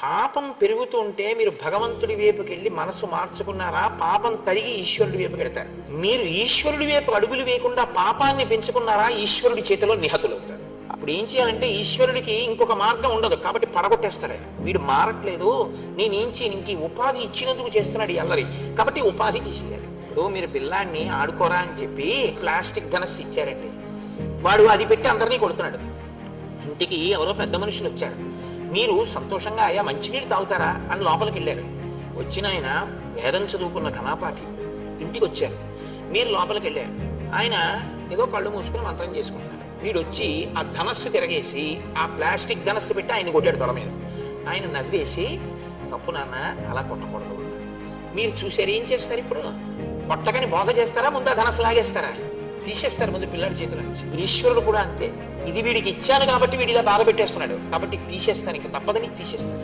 పాపం పెరుగుతూ ఉంటే మీరు భగవంతుడి వైపుకి వెళ్ళి మనసు మార్చుకున్నారా, పాపం తరిగి ఈశ్వరుడి వైపుకి వెళ్తారు. మీరు ఈశ్వరుడి వైపు అడుగులు వేయకుండా పాపాన్ని పెంచుకున్నారా, ఈశ్వరుడి చేతిలో నిహతులవుతారు. అప్పుడు ఏం చేయాలంటే ఈశ్వరుడికి ఇంకొక మార్గం ఉండదు, కాబట్టి పడగొట్టేస్తాడు ఆయన. వీడు మారట్లేదు, నేనేం చేయను, ఇంక ఉపాధి ఇచ్చినందుకు చేస్తున్నాడు అల్లరి, కాబట్టి ఉపాధి చేసేయాలి. ఇప్పుడు మీరు పిల్లాన్ని ఆడుకోరా అని చెప్పి ప్లాస్టిక్ ధనస్సు ఇచ్చారండి, వాడు అది పెట్టి అందరినీ కొడుతున్నాడు. ఇంటికి ఎవరో పెద్ద మనుషులు వచ్చారు, మీరు సంతోషంగా అయ్యా మంచినీళ్ళు తాగుతారా అని లోపలికి వెళ్ళారు. వచ్చిన ఆయన వేదం చదువుకున్న ఘనాపాఠి, ఇంటికి వచ్చారు, మీరు లోపలికి వెళ్ళారు. ఆయన ఏదో కళ్ళు మూసుకుని మంత్రం చేసుకుంటున్నారు. వీడు వచ్చి ఆ ధనస్సు తిరగేసి ఆ ప్లాస్టిక్ ధనస్సు పెట్టి ఆయన కొట్టాడు తొడ మీద. ఆయన నవ్వేసి తప్పు నాన్న అలా కొట్టకూడదు. మీరు చూసారు, ఏం చేస్తారు ఇప్పుడు? కొట్టకని బోధ చేస్తారా, ముందు ఆ ధనస్సు లాగేస్తారా? తీసేస్తారు ముందు పిల్లాడి చేతుల నుంచి. ఈశ్వరుడు కూడా అంతే, ఇది వీడికి ఇచ్చాను కాబట్టి వీడి ఇలా బాధ పెట్టేస్తున్నాడు, కాబట్టి తీసేస్తాను, ఇంకా తప్పదని తీసేస్తాను.